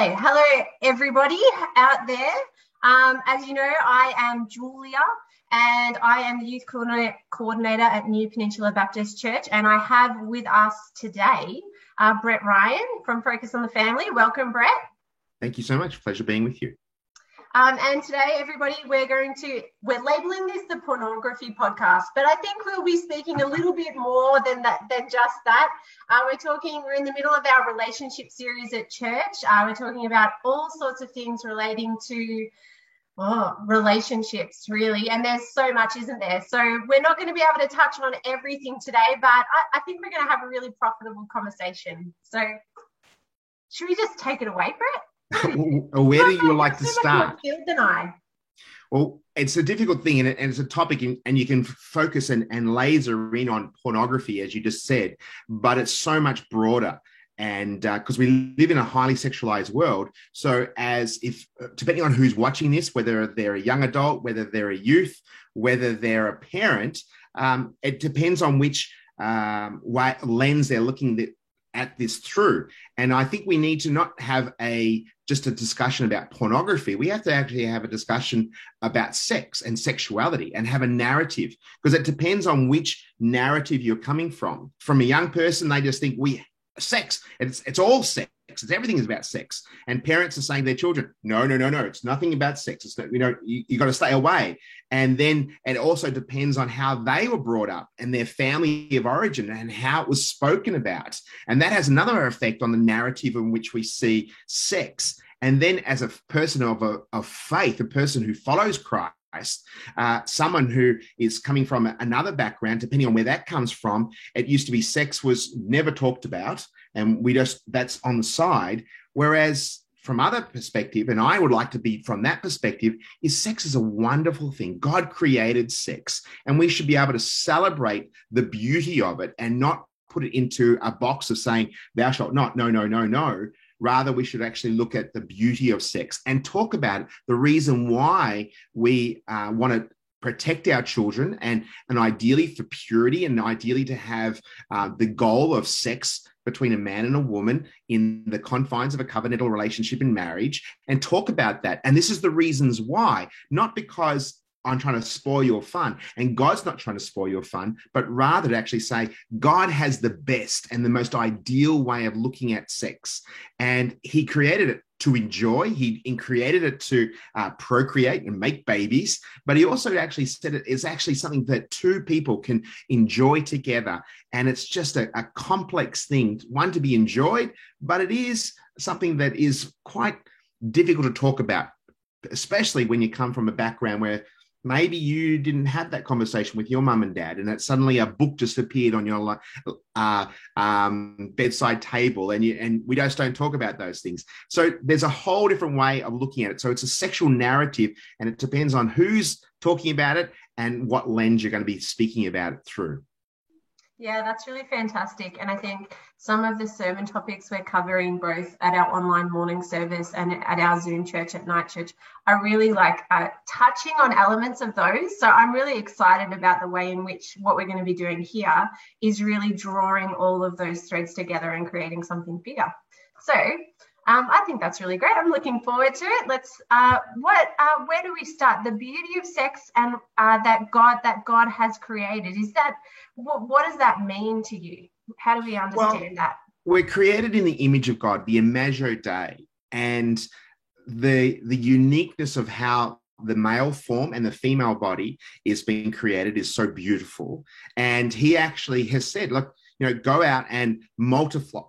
Okay, hello everybody out there. As you know, I am Julia and I am the youth coordinator at New Peninsula Baptist Church, and I have with us today Brett Ryan from Focus on the Family. Welcome, Brett. Thank you so much. Pleasure being with you. And today, everybody, we're labeling this the pornography podcast, but I think we'll be speaking a little bit more than just that. We're in the middle of our relationship series at church. We're talking about all sorts of things relating to relationships, really, and there's so much, isn't there? So we're not going to be able to touch on everything today, but I think we're going to have a really profitable conversation. So should we just take it away, Brett? Where do you like to start? Than I. Well, it's a difficult thing, and it's a topic, and you can focus and laser in on pornography, as you just said, but it's so much broader. And because we live in a highly sexualized world, so depending on who's watching this, whether they're a young adult, whether they're a youth, whether they're a parent, it depends on which lens they're looking at this through. And I think we need to not have just a discussion about pornography. We have to actually have a discussion about sex and sexuality and have a narrative, because it depends on which narrative you're coming from. From a young person, they just think sex, it's all sex. Everything is about sex. And parents are saying to their children, no, it's nothing about sex. It's not, you got to stay away. And then it also depends on how they were brought up and their family of origin and how it was spoken about. And that has another effect on the narrative in which we see sex. And then as a person of faith, a person who follows Christ, someone who is coming from another background, depending on where that comes from, it used to be sex was never talked about, and that's on the side. Whereas from other perspective, and I would like to be from that perspective, is sex is a wonderful thing. God created sex, and we should be able to celebrate the beauty of it and not put it into a box of saying, thou shalt not, no. Rather, we should actually look at the beauty of sex and talk about the reason why we want to protect our children and ideally for purity and ideally to have the goal of sex between a man and a woman in the confines of a covenantal relationship in marriage, and talk about that. And this is the reasons why, not because I'm trying to spoil your fun, and God's not trying to spoil your fun, but rather to actually say God has the best and the most ideal way of looking at sex. And he created it to enjoy. He created it to procreate and make babies, but he also actually said it is actually something that two people can enjoy together. And it's just a complex thing, one to be enjoyed, but it is something that is quite difficult to talk about, especially when you come from a background where maybe you didn't have that conversation with your mum and dad, and that suddenly a book just appeared on your bedside table, and we just don't talk about those things. So there's a whole different way of looking at it. So it's a sexual narrative, and it depends on who's talking about it and what lens you're going to be speaking about it through. Yeah, that's really fantastic. And I think some of the sermon topics we're covering both at our online morning service and at our Zoom church at night church are really touching on elements of those. So I'm really excited about the way in which what we're going to be doing here is really drawing all of those threads together and creating something bigger. So I think that's really great. I'm looking forward to it. Where do we start? The beauty of sex and that God has created. What does that mean to you? How do we understand that? We're created in the image of God, the imago Dei, and the uniqueness of how the male form and the female body is being created is so beautiful. And he actually has said, look, go out and multiply.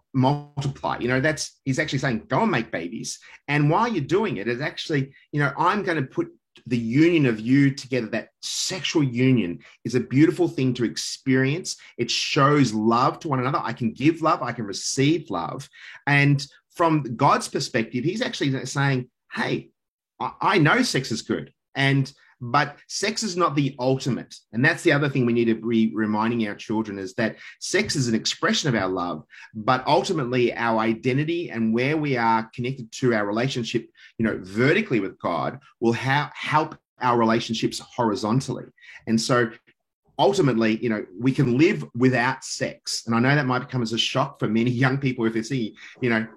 He's actually saying, go and make babies. And while you're doing it, it's actually, I'm going to put the union of you together. That sexual union is a beautiful thing to experience. It shows love to one another. I can give love. I can receive love. And from God's perspective, he's actually saying, hey, I know sex is good. But sex is not the ultimate. And that's the other thing we need to be reminding our children, is that sex is an expression of our love, but ultimately our identity and where we are connected to our relationship, vertically with God will help our relationships horizontally. And so ultimately, we can live without sex. And I know that might come as a shock for many young people if they see,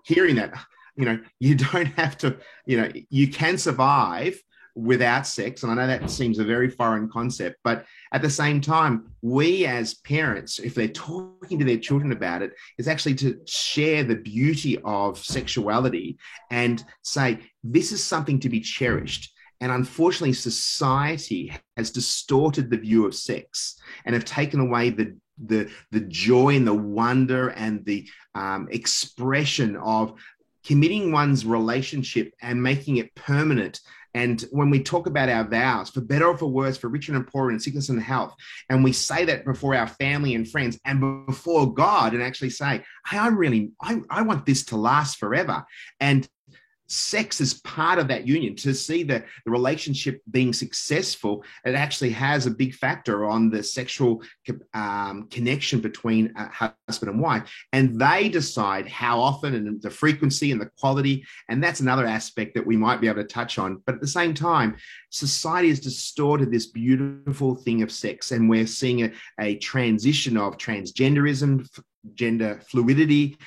hearing that. you don't have to, you can survive without sex. And I know that seems a very foreign concept, but at the same time, we as parents, if they're talking to their children about it, is actually to share the beauty of sexuality and say, this is something to be cherished. And unfortunately, society has distorted the view of sex and have taken away the joy and the wonder and the expression of committing one's relationship and making it permanent. And when we talk about our vows, for better or for worse, for richer and poorer, in sickness and health, and we say that before our family and friends and before God, and actually say, hey, I want this to last forever. And sex is part of that union. To see the relationship being successful, it actually has a big factor on the sexual connection between husband and wife. And they decide how often and the frequency and the quality. And that's another aspect that we might be able to touch on. But at the same time, society has distorted this beautiful thing of sex. And we're seeing a transition of transgenderism, gender fluidity.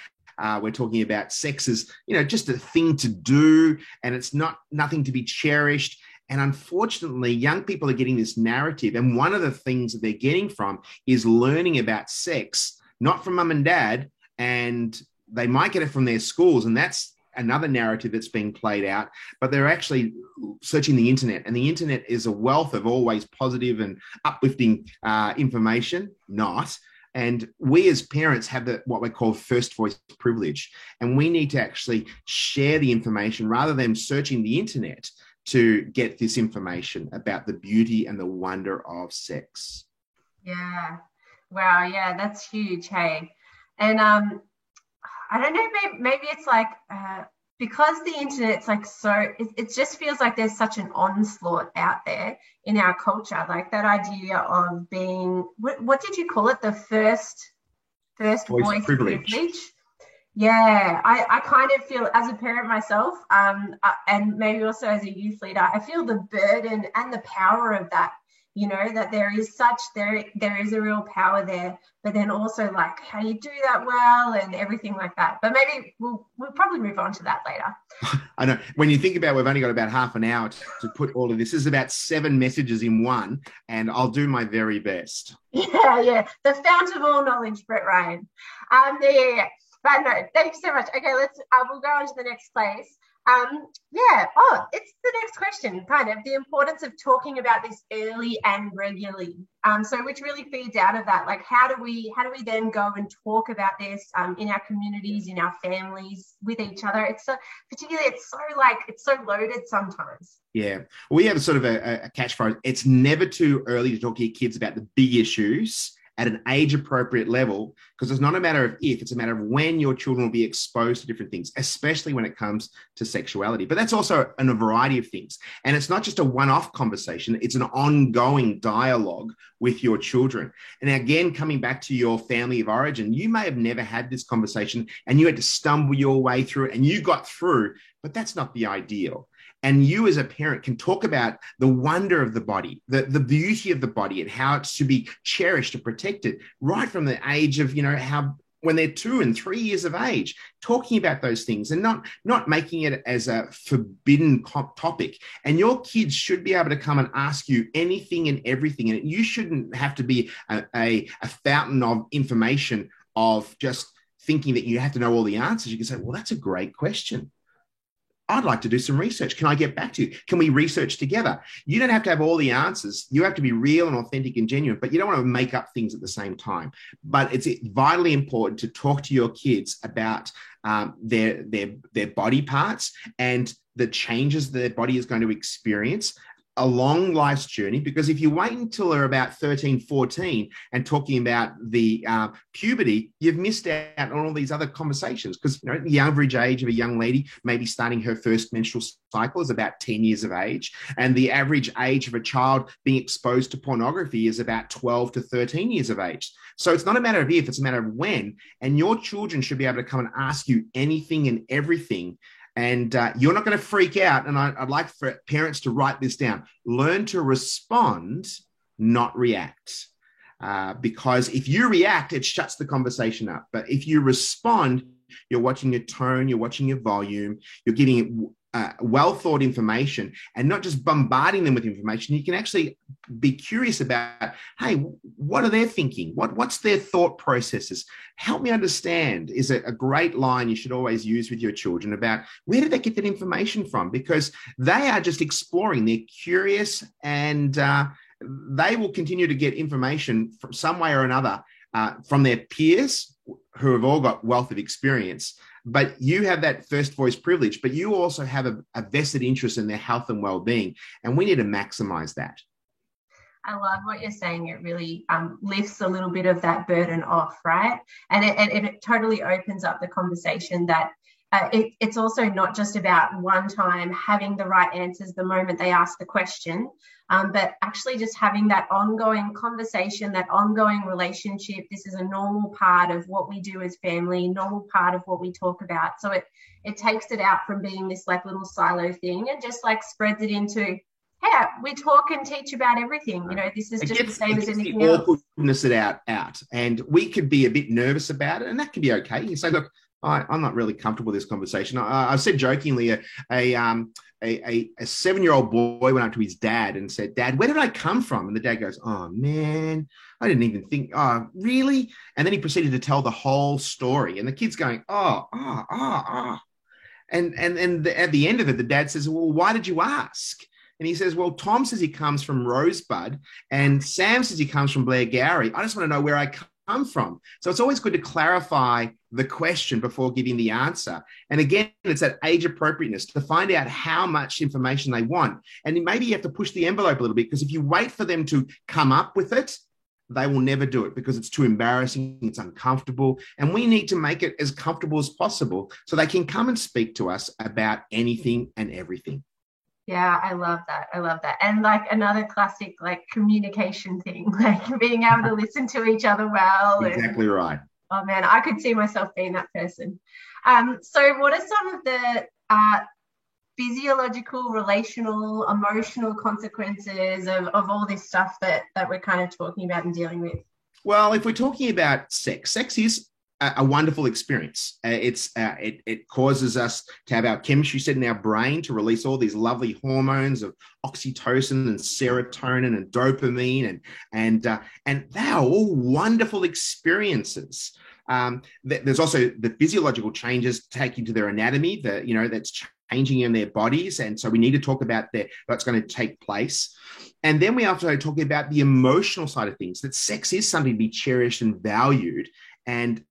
We're talking about sex as, just a thing to do, and it's nothing to be cherished. And unfortunately, young people are getting this narrative. And one of the things that they're getting from is learning about sex, not from mum and dad, and they might get it from their schools. And that's another narrative that's being played out, but they're actually searching the internet, and the internet is a wealth of always positive and uplifting information, not. And we as parents have what we call first voice privilege. And we need to actually share the information rather than searching the internet to get this information about the beauty and the wonder of sex. Yeah. Wow. Yeah, that's huge. Hey. And I don't know, maybe it's like because the internet's like it just feels like there's such an onslaught out there in our culture, like that idea of being, what did you call it? The first voice privilege. Yeah, I kind of feel, as a parent myself, and maybe also as a youth leader, I feel the burden and the power of that. That there is a real power there, but then also like how you do that well and everything like that. But maybe we'll probably move on to that later. I know. When you think about, we've only got about half an hour to put all of this. This is about 7 messages in one, and I'll do my very best. Yeah. The fount of all knowledge, Brett Ryan. Yeah. But no, thanks so much. Okay, we'll go on to the next place. It's the next question, kind of the importance of talking about this early and regularly. So which really feeds out of that, like how do we then go and talk about this in our communities, in our families, with each other? It's so loaded sometimes. Yeah, we have sort of a catchphrase. It's never too early to talk to your kids about the big issues at an age-appropriate level, because it's not a matter of if, it's a matter of when your children will be exposed to different things, especially when it comes to sexuality. But that's also in a variety of things. And it's not just a one-off conversation, it's an ongoing dialogue with your children. And again, coming back to your family of origin, you may have never had this conversation and you had to stumble your way through it and you got through, but that's not the ideal. And you as a parent can talk about the wonder of the body, the beauty of the body, and how it's to be cherished and protected right from the age of, how when they're 2 and 3 years of age, talking about those things and not making it as a forbidden topic. And your kids should be able to come and ask you anything and everything. And you shouldn't have to be a fountain of information of just thinking that you have to know all the answers. You can say, well, that's a great question. I'd like to do some research. Can I get back to you? Can we research together? You don't have to have all the answers. You have to be real and authentic and genuine, but you don't want to make up things at the same time. But it's vitally important to talk to your kids about their body parts and the changes their body is going to experience along life's journey. Because if you wait until they're about 13, 14 and talking about the puberty, you've missed out on all these other conversations. Because the average age of a young lady maybe starting her first menstrual cycle is about 10 years of age. And the average age of a child being exposed to pornography is about 12 to 13 years of age. So it's not a matter of if, it's a matter of when. And your children should be able to come and ask you anything and everything. And you're not going to freak out. And I'd like for parents to write this down. Learn to respond, not react. Because if you react, it shuts the conversation up. But if you respond, you're watching your tone, you're watching your volume, you're getting well thought information, and not just bombarding them with information. You can actually be curious about, hey, what are they thinking? What's their thought processes? Help me understand is a great line you should always use with your children about where did they get that information from? Because they are just exploring. They're curious, and they will continue to get information from some way or another from their peers who have all got wealth of experience. But you have that first voice privilege, but you also have a vested interest in their health and well-being. And we need to maximize that. I love what you're saying. It really lifts a little bit of that burden off, right? And it totally opens up the conversation that it's also not just about one time having the right answers the moment they ask the question, but actually just having that ongoing conversation, that ongoing relationship. This is a normal part of what we do as family, normal part of what we talk about. So it takes it out from being this like little silo thing and just like spreads it into, hey, we talk and teach about everything. You know, this is just the same as anything else. Awkwardness it out. And we could be a bit nervous about it, and that can be okay. You say, look, I'm not really comfortable with this conversation. I said jokingly, a 7-year-old boy went up to his dad and said, "Dad, where did I come from?" And the dad goes, "Oh man, I didn't even think. Oh, really?" And then he proceeded to tell the whole story. And the kid's going, "Oh." And at the end of it, the dad says, "Well, why did you ask?" And he says, "Well, Tom says he comes from Rosebud, and Sam says he comes from Blairgowrie. I just want to know where I come from." So it's always good to clarify the question before giving the answer. And again, it's that age appropriateness to find out how much information they want. And maybe you have to push the envelope a little bit, because if you wait for them to come up with it, they will never do it because it's too embarrassing, it's uncomfortable. And we need to make it as comfortable as possible so they can come and speak to us about anything and everything. Yeah, I love that. I love that. And like another classic, like communication thing, like being able to listen to each other well. Exactly right. Oh man, I could see myself being that person. So what are some of the physiological, relational, emotional consequences of all this stuff that we're kind of talking about and dealing with? Well, if we're talking about sex is a wonderful experience. It causes us to have our chemistry set in our brain to release all these lovely hormones of oxytocin and serotonin and dopamine, and they are all wonderful experiences. There's also the physiological changes taking to their anatomy that's changing in their bodies, and so we need to talk about what's going to take place. And then we also talk about the emotional side of things, that sex is something to be cherished and valued, and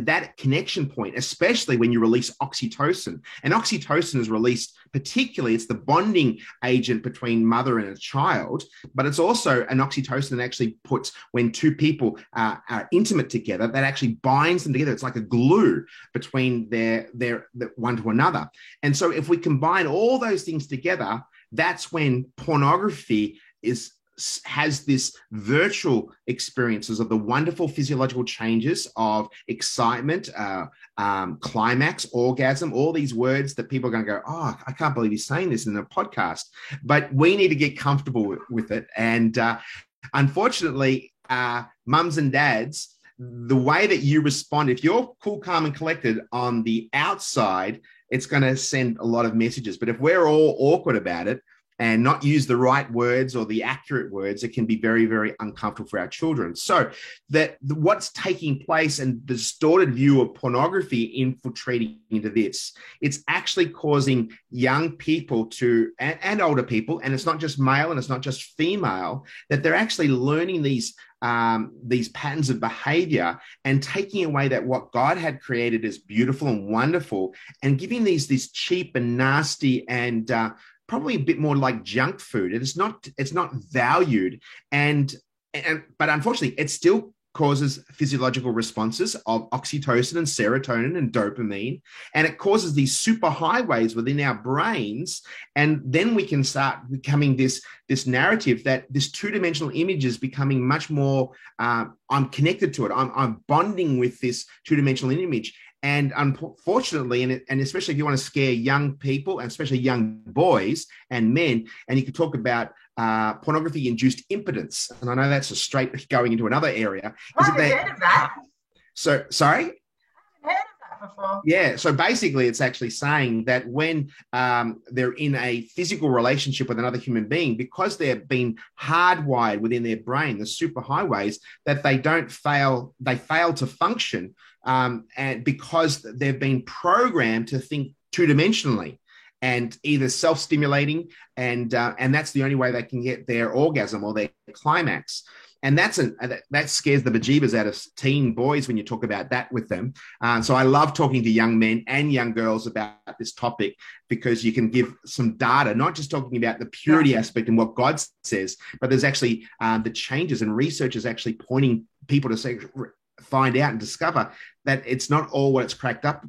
that connection point, especially when you release oxytocin. And oxytocin is released, particularly, it's the bonding agent between mother and a child, but it's also an oxytocin that actually puts, when two people are intimate together, that actually binds them together. It's like a glue between their one to another. And so if we combine all those things together, that's when pornography has this virtual experiences of the wonderful physiological changes of excitement, climax, orgasm, all these words that people are going to go, "Oh, I can't believe he's saying this in a podcast." But we need to get comfortable with it. And unfortunately, mums and dads, the way that you respond, if you're cool, calm, and collected on the outside, it's going to send a lot of messages. But if we're all awkward about it, and not use the right words or the accurate words, it can be very, very uncomfortable for our children. So what's taking place and the distorted view of pornography infiltrating into this, it's actually causing young people and older people, and it's not just male and it's not just female, that they're actually learning these patterns of behavior and taking away that what God had created as beautiful and wonderful, and giving these cheap and nasty and probably a bit more like junk food. It's not valued, but unfortunately, it still causes physiological responses of oxytocin and serotonin and dopamine, and it causes these super highways within our brains. And then we can start becoming this narrative that this two-dimensional image is becoming much more, I'm connected to it. I'm bonding with this two-dimensional image. And unfortunately, and especially if you want to scare young people, and especially young boys and men, and you can talk about pornography-induced impotence. And I know that's a straight going into another area. I haven't heard of that. So, sorry? I haven't heard of that. that before. Yeah. So basically, it's actually saying that when they're in a physical relationship with another human being, because they've been hardwired within their brain, the superhighways, that they fail to function, and because they've been programmed to think two-dimensionally and either self-stimulating, and that's the only way they can get their orgasm or their climax. And that scares the bejeebers out of teen boys when you talk about that with them. So I love talking to young men and young girls about this topic, because you can give some data, not just talking about the purity aspect and what God says, but there's actually the changes, and research is actually pointing people to find out and discover that it's not all what it's cracked up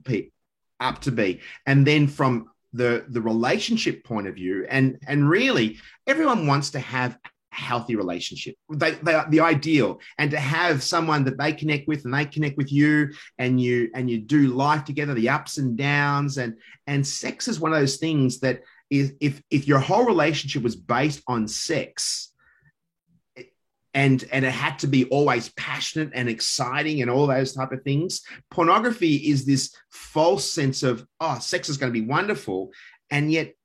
to be. And then from the relationship point of view, and really everyone wants to have healthy relationship. They are the ideal, and to have someone that they connect with and they connect with you, and you do life together, the ups and downs, and sex is one of those things that is, if your whole relationship was based on sex, and it had to be always passionate and exciting and all those type of things, pornography is this false sense of, oh, sex is going to be wonderful, and yet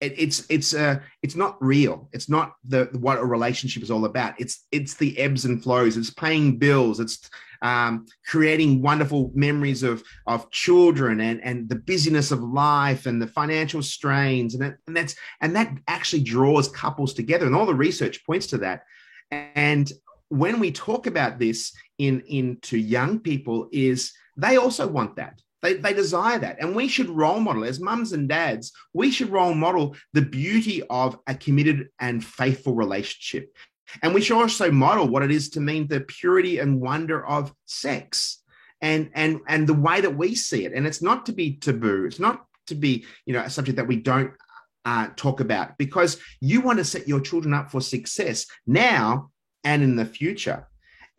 it's not real. It's not what a relationship is all about. It's the ebbs and flows. It's paying bills. It's creating wonderful memories of children, and the busyness of life and the financial strains, and that actually draws couples together. And all the research points to that. And when we talk about this into young people, is they also want that. They desire that. And we should role model, as mums and dads, we should role model the beauty of a committed and faithful relationship. And we should also model what it is to mean the purity and wonder of sex, and the way that we see it. And it's not to be taboo. It's not to be, a subject that we don't talk about, because you want to set your children up for success now and in the future.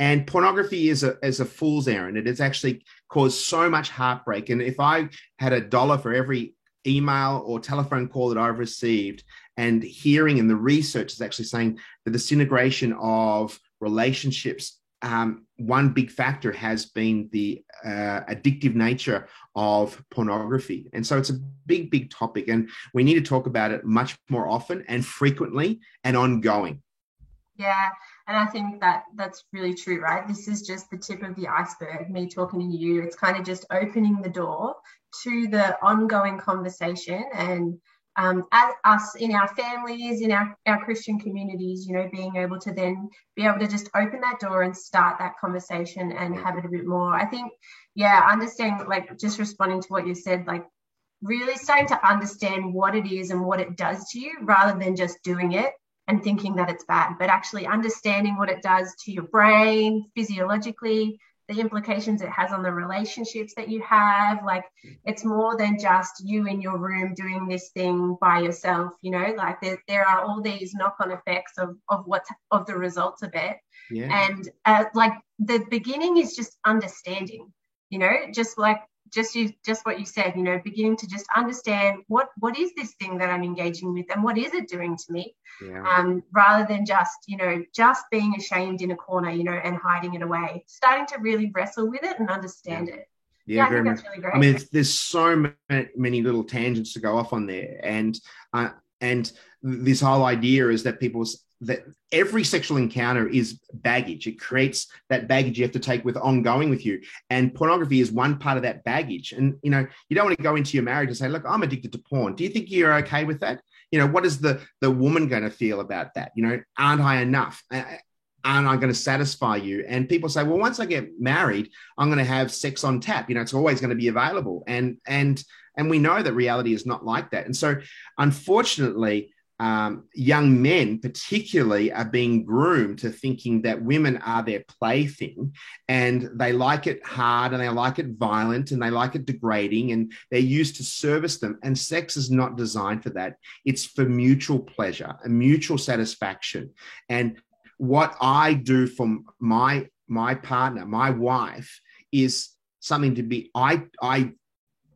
And pornography is a fool's errand. It has actually caused so much heartbreak. And if I had $1 for every email or telephone call that I've received, and hearing, and the research is actually saying the disintegration of relationships, one big factor has been the addictive nature of pornography. And so it's a big, big topic, and we need to talk about it much more often and frequently and ongoing. Yeah. And I think that's really true, right? This is just the tip of the iceberg, me talking to you. It's kind of just opening the door to the ongoing conversation, and as us in our families, in our Christian communities, being able to just open that door and start that conversation and have it a bit more. I think, understanding, like, just responding to what you said, like really starting to understand what it is and what it does to you, rather than just doing it and thinking that it's bad, but actually understanding what it does to your brain physiologically, the implications it has on the relationships that you have. Like, it's more than just you in your room doing this thing by yourself, like there are all these knock-on effects of the results of it. Yeah. And like the beginning is just understanding, just what you said, beginning to just understand what is this thing that I'm engaging with, and what is it doing to me, rather than just being ashamed in a corner, and hiding it away, starting to really wrestle with it and understand it. Yeah, I think that's really great. I mean, there's so many little tangents to go off on there, and this whole idea is that that every sexual encounter is baggage. It creates that baggage you have to take ongoing with you. And pornography is one part of that baggage. And, you don't want to go into your marriage and say, look, I'm addicted to porn. Do you think you're okay with that? What is the woman going to feel about that? Aren't I enough? Aren't I going to satisfy you? And people say, well, once I get married, I'm going to have sex on tap. It's always going to be available. And we know that reality is not like that. And so, unfortunately, young men particularly are being groomed to thinking that women are their plaything, and they like it hard, and they like it violent, and they like it degrading, and they're used to service them. And sex is not designed for that. It's for mutual pleasure and mutual satisfaction. And what I do for my partner, my wife, is something to be, I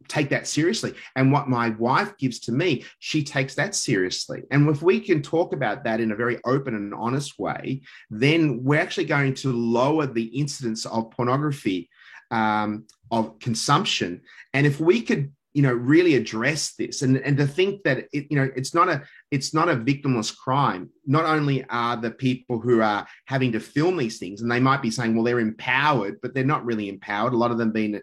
take that seriously. And what my wife gives to me, she takes that seriously. And if we can talk about that in a very open and honest way, then we're actually going to lower the incidence of pornography of consumption. And if we could, really address this and to think that it's not a victimless crime. Not only are the people who are having to film these things, and they might be saying, well, they're empowered, but they're not really empowered. A lot of them being,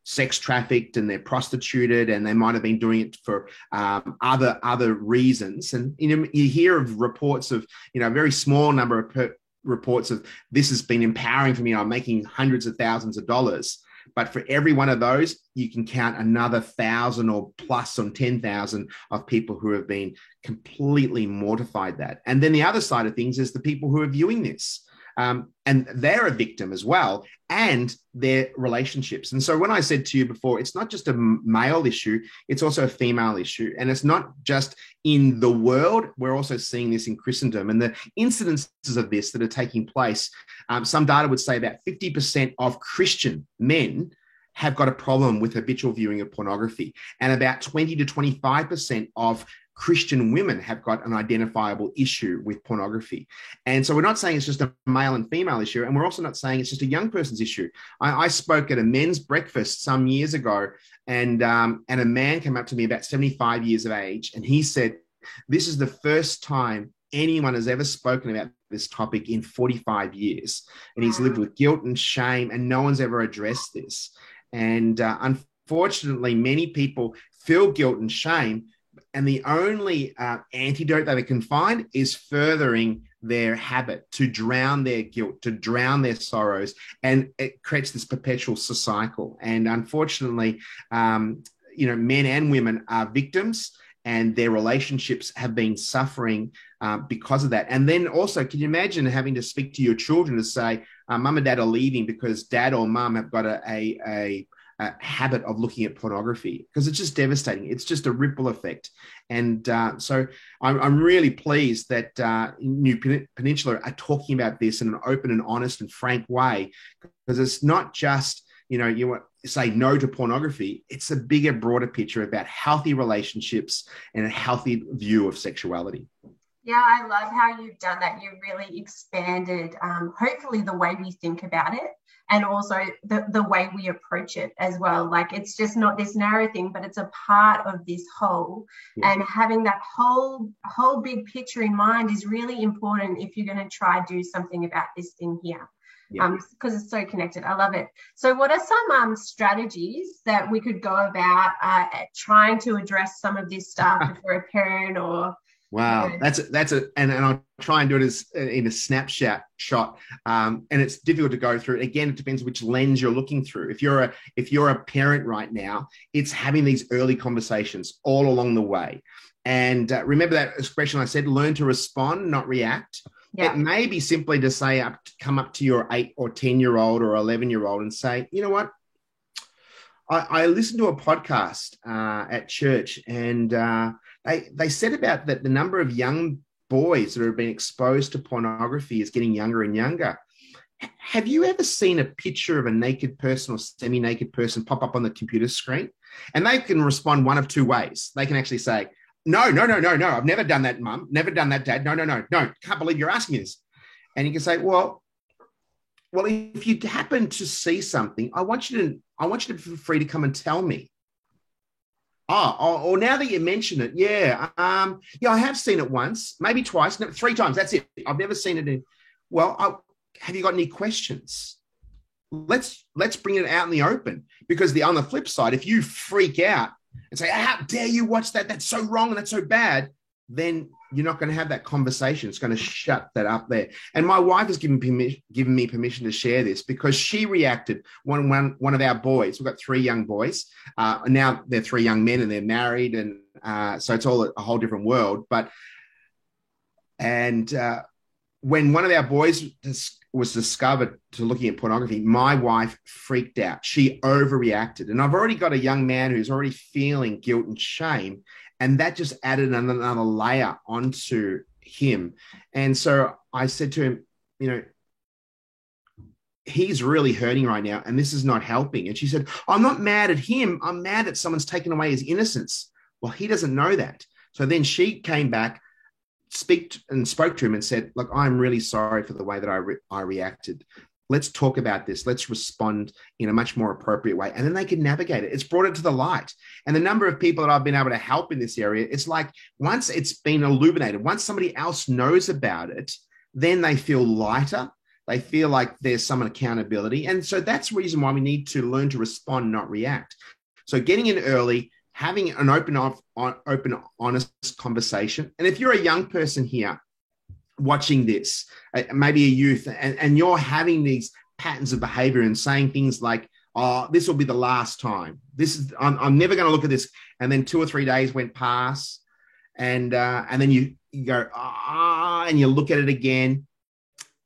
sex trafficked, and they're prostituted, and they might have been doing it for other reasons. And you hear of reports of a very small number of reports of this has been empowering for me. I'm making hundreds of thousands of dollars. But for every one of those, you can count another 1,000 or plus on 10,000 of people who have been completely mortified that. And then the other side of things is the people who are viewing this. And they're a victim as well, and their relationships. And so when I said to you before, it's not just a male issue, it's also a female issue. And it's not just in the world, we're also seeing this in Christendom. And the incidences of this that are taking place, some data would say about 50% of Christian men have got a problem with habitual viewing of pornography. And about 20 to 25% of Christian women have got an identifiable issue with pornography. And so we're not saying it's just a male and female issue, and we're also not saying it's just a young person's issue. I spoke at a men's breakfast some years ago, and a man came up to me about 75 years of age, and he said, this is the first time anyone has ever spoken about this topic in 45 years. And he's lived with guilt and shame, and no one's ever addressed this. And unfortunately, many people feel guilt and shame, and the only antidote that they can find is furthering their habit to drown their guilt, to drown their sorrows, and it creates this perpetual cycle. And unfortunately, men and women are victims, and their relationships have been suffering because of that. And then also, can you imagine having to speak to your children to say, mum and dad are leaving because dad or mum have got a habit of looking at pornography? Because it's just devastating. It's just a ripple effect. And so I'm really pleased that New Peninsula are talking about this in an open and honest and frank way, because it's not just, you say no to pornography. It's a bigger, broader picture about healthy relationships and a healthy view of sexuality. Yeah, I love how you've done that. You've really expanded, hopefully, the way we think about it, and also the way we approach it as well. Like, it's just not this narrow thing, but it's a part of this whole. Yeah. And having that whole big picture in mind is really important if you're going to try do something about this thing here. Yeah. Because it's so connected. I love it. So what are some strategies that we could go about trying to address some of this stuff if we're a parent or... Wow, and I'll try and do it as in a snapshot shot, and it's difficult to go through. Again, it depends which lens you're looking through. If you're a parent right now, it's having these early conversations all along the way. And remember that expression I said: learn to respond, not react. Yeah. It may be simply to say, come up to your 8 or 10-year-old or 11-year-old and say, you know what? I listened to a podcast at church, and they said about that the number of young boys that have been exposed to pornography is getting younger and younger. Have you ever seen a picture of a naked person or semi-naked person pop up on the computer screen? And they can respond one of two ways. They can actually say, no, I've never done that, Mum. Never done that, Dad. No. Can't believe you're asking me this. And you can say, well, if you happen to see something, I want you to feel free to come and tell me. Or now that you mention it, I have seen it once, maybe twice, 3 times. That's it. I've never seen it. Have you got any questions? Let's bring it out in the open, because on the flip side, if you freak out and say, how dare you watch that? That's so wrong and that's so bad. Then you're not going to have that conversation. It's going to shut that up there. And my wife has given me permission to share this, because she reacted. One of our boys, we've got 3 young boys. Now they're 3 young men and they're married. And so it's all a whole different world. When one of our boys was discovered to looking at pornography, my wife freaked out. She overreacted. And I've already got a young man who's already feeling guilt and shame. And that just added another layer onto him. And so I said to him, he's really hurting right now, and this is not helping. And she said, I'm not mad at him. I'm mad that someone's taken away his innocence. Well, he doesn't know that. So then she came back, spoke to him and said, look, I'm really sorry for the way that I reacted. let's talk about this. Let's respond in a much more appropriate way. And then they can navigate it. It's brought it to the light. And the number of people that I've been able to help in this area, it's like once it's been illuminated, once somebody else knows about it, then they feel lighter. They feel like there's some accountability. And so that's the reason why we need to learn to respond, not react. So getting in early, having an open, honest conversation. And if you're a young person here watching this, maybe a youth, and you're having these patterns of behavior and saying things like, oh, this will be the last time. I'm never going to look at this. And then 2 or 3 days went past, and then you go, and you look at it again.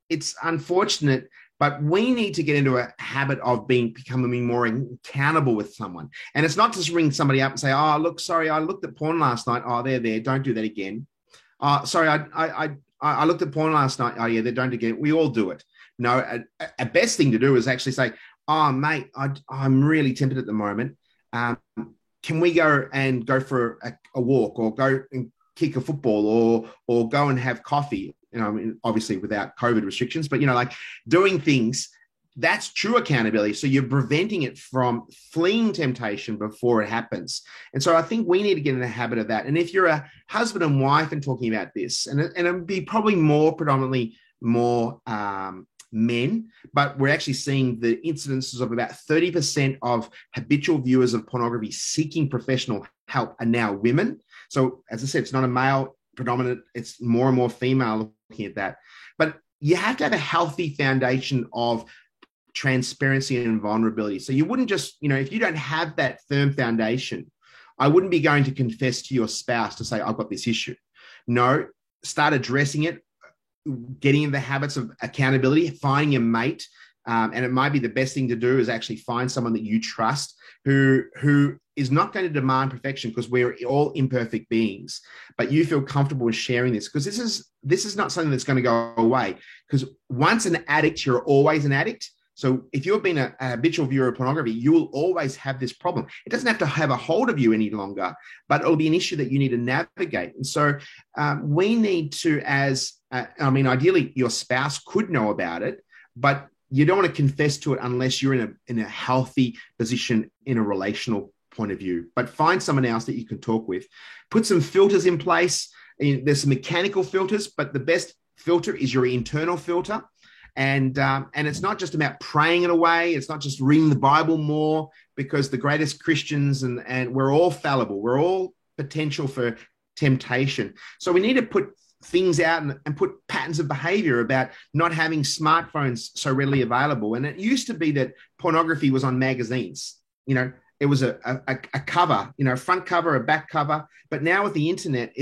It's unfortunate, but we need to get into a habit of becoming more accountable with someone. And it's not just ring somebody up and say, oh, look, sorry, I looked at porn last night. Oh, there. Don't do that again. Sorry, I looked at porn last night. Oh, yeah, they don't do it again. We all do it. No, a best thing to do is actually say, oh, mate, I'm really tempted at the moment. Can we go for a walk, or go and kick a football, or go and have coffee? Obviously without COVID restrictions, but like doing things, that's true accountability. So you're preventing it from fleeing temptation before it happens. And so I think we need to get in the habit of that. And if you're a husband and wife and talking about this, and it'd be probably predominantly more men, but we're actually seeing the incidences of about 30% of habitual viewers of pornography seeking professional help are now women. So as I said, it's not a male predominant, it's more and more female looking at that. But you have to have a healthy foundation of transparency and vulnerability. So you wouldn't just, if you don't have that firm foundation, I wouldn't be going to confess to your spouse to say, I've got this issue. No, start addressing it, getting in the habits of accountability, finding a mate. And it might be the best thing to do is actually find someone that you trust who is not going to demand perfection, because we're all imperfect beings, but you feel comfortable with sharing this, because this is not something that's going to go away. Because once an addict, you're always an addict. So if you've been a habitual viewer of pornography, you will always have this problem. It doesn't have to have a hold of you any longer, but it'll be an issue that you need to navigate. And so we need to, ideally your spouse could know about it, but you don't want to confess to it unless you're in a healthy position in a relational point of view. But find someone else that you can talk with. Put some filters in place. There's some mechanical filters, but the best filter is your internal filter. And it's not just about praying it away. It's not just reading the Bible more, because the greatest Christians and we're all fallible. We're all potential for temptation. So we need to put things out and put patterns of behavior about not having smartphones so readily available. And it used to be that pornography was on magazines. It was a cover, front cover, a back cover. But now with the internet,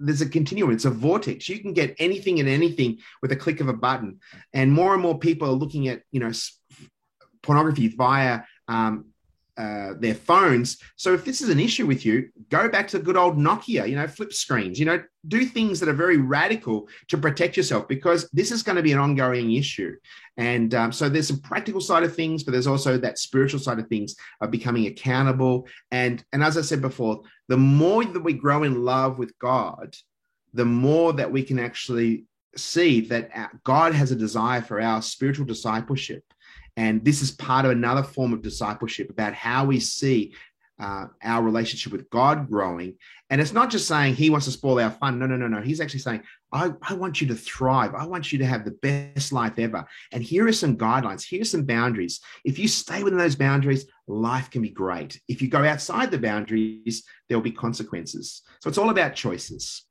there's a continuum. It's a vortex. You can get anything and anything with a click of a button. And more people are looking at, pornography via their phones. So if this is an issue with you, go back to good old Nokia, flip screens, do things that are very radical to protect yourself, because this is going to be an ongoing issue. And so there's some practical side of things, but there's also that spiritual side of things of becoming accountable. And as I said before, the more that we grow in love with God, the more that we can actually see that God has a desire for our spiritual discipleship. And this is part of another form of discipleship about how we see our relationship with God growing. And it's not just saying he wants to spoil our fun. No. He's actually saying, I want you to thrive. I want you to have the best life ever. And here are some guidelines. Here are some boundaries. If you stay within those boundaries, life can be great. If you go outside the boundaries, there'll be consequences. So it's all about choices.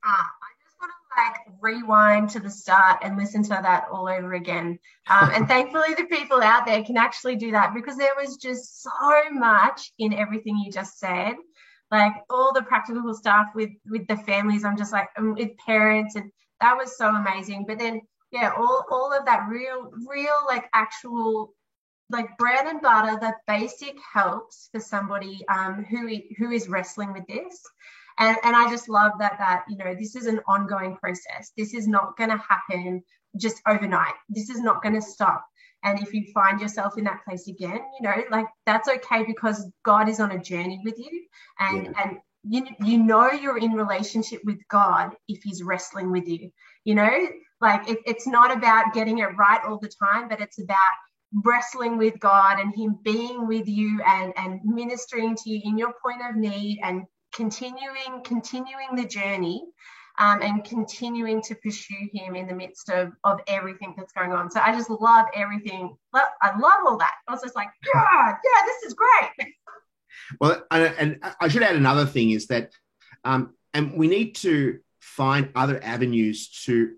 I just want to rewind to the start and listen to that all over again. And thankfully the people out there can actually do that, because there was just so much in everything you just said. Like all the practical stuff with the families, I'm just like, with parents, and that was so amazing. But then, all of that real actual bread and butter, the basic helps for somebody who is wrestling with this. And I just love that this is an ongoing process. This is not going to happen just overnight. This is not going to stop. And if you find yourself in that place again, that's okay, because God is on a journey with you. And you're in relationship with God if he's wrestling with you. Like it's not about getting it right all the time, but it's about wrestling with God and him being with you and ministering to you in your point of need and continuing the journey, and continuing to pursue him in the midst of everything that's going on. So I just love everything. I love all that. I was just like, yeah, this is great. Well, and I should add another thing is that, and we need to find other avenues to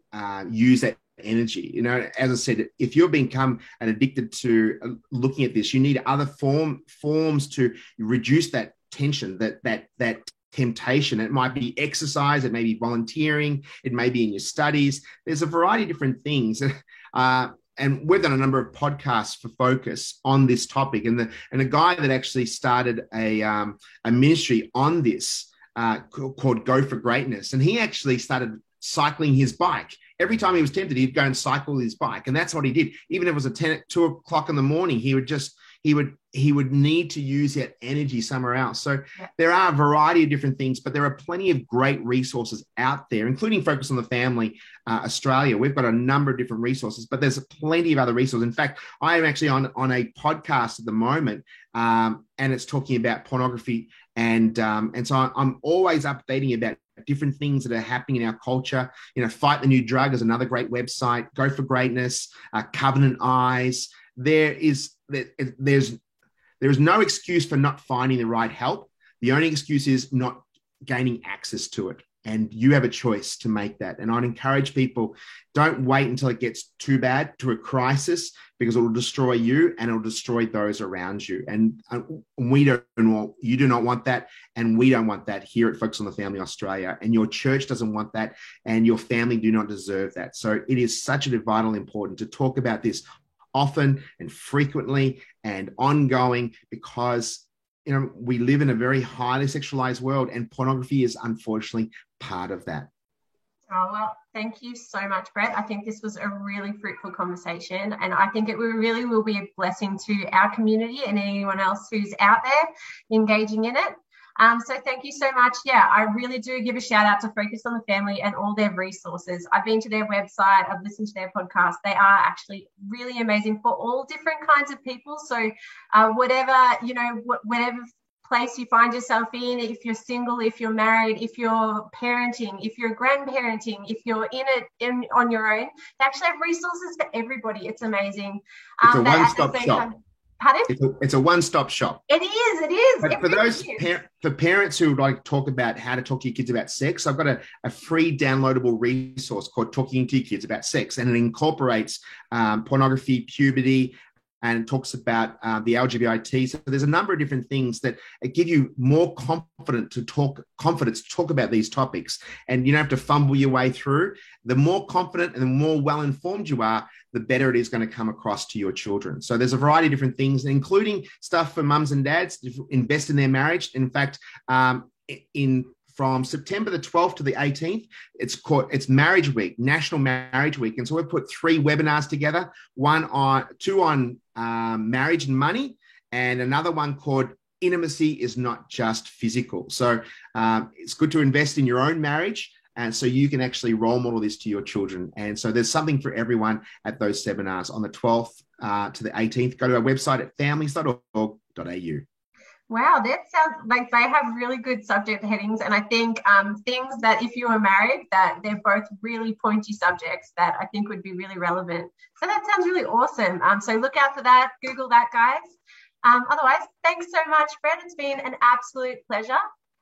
use that energy. You know, as I said, if you've become addicted to looking at this, you need other forms to reduce that tension, that temptation. It might be exercise, it may be volunteering, it may be in your studies. There's a variety of different things. And we've done a number of podcasts for Focus on this topic. And a guy that actually started a ministry on this called Go for Greatness. And he actually started cycling his bike. Every time he was tempted, he'd go and cycle his bike. And that's what he did. Even if it was 2 o'clock in the morning, he would need to use that energy somewhere else. So there are a variety of different things, but there are plenty of great resources out there, including Focus on the Family Australia. We've got a number of different resources, but there's plenty of other resources. In fact, I am actually on a podcast at the moment, and it's talking about pornography. And so I'm always updating about different things that are happening in our culture. You know, Fight the New Drug is another great website. Go for Greatness, Covenant Eyes. There's no excuse for not finding the right help. The only excuse is not gaining access to it. And you have a choice to make that. And I'd encourage people, don't wait until it gets too bad, to a crisis, because it will destroy you and it will destroy those around you. And you do not want that. And we don't want that here at Focus on the Family Australia. And your church doesn't want that. And your family do not deserve that. So it is such a vital important to talk about this often and frequently and ongoing, because we live in a very highly sexualized world, and pornography is unfortunately part of that. Oh, well, thank you so much, Brett. I think this was a really fruitful conversation, and I think it really will be a blessing to our community and anyone else who's out there engaging in it. So thank you so much. Yeah, I really do give a shout out to Focus on the Family and all their resources. I've been to their website, I've listened to their podcast. They are actually really amazing for all different kinds of people. So whatever place you find yourself in, if you're single, if you're married, if you're parenting, if you're grandparenting, if you're on your own, they actually have resources for everybody. It's amazing. It's a one-stop shop. Pardon? It's a one-stop shop. It is. But for those for parents who would like to talk about how to talk to your kids about sex, I've got a free downloadable resource called Talking to Your Kids About Sex, and it incorporates pornography, puberty, and it talks about the LGBT. So there's a number of different things that give you more confidence to talk about these topics, and you don't have to fumble your way through. The more confident and the more well-informed you are, the better it is going to come across to your children. So there's a variety of different things, including stuff for mums and dads to invest in their marriage. In fact, from September the 12th to the 18th, it's Marriage Week, National Marriage Week. And so we've put 3 webinars together, two on marriage and money, and another one called Intimacy is Not Just Physical. So it's good to invest in your own marriage, and so you can actually role model this to your children. And so there's something for everyone at those seminars on the 12th to the 18th. Go to our website at families.org.au. Wow, that sounds like they have really good subject headings. And I think things that if you were married, that they're both really pointy subjects that I think would be really relevant. So that sounds really awesome. So look out for that. Google that, guys. Otherwise, thanks so much, Brett. It's been an absolute pleasure.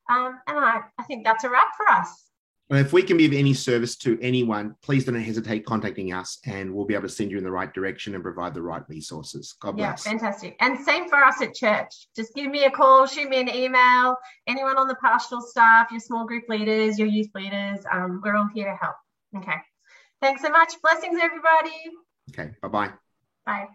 And I think that's a wrap for us. And if we can be of any service to anyone, please don't hesitate contacting us, and we'll be able to send you in the right direction and provide the right resources. God bless. Yeah, fantastic. And same for us at church. Just give me a call, shoot me an email. Anyone on the pastoral staff, your small group leaders, your youth leaders, we're all here to help. Okay. Thanks so much. Blessings, everybody. Okay. Bye-bye. Bye.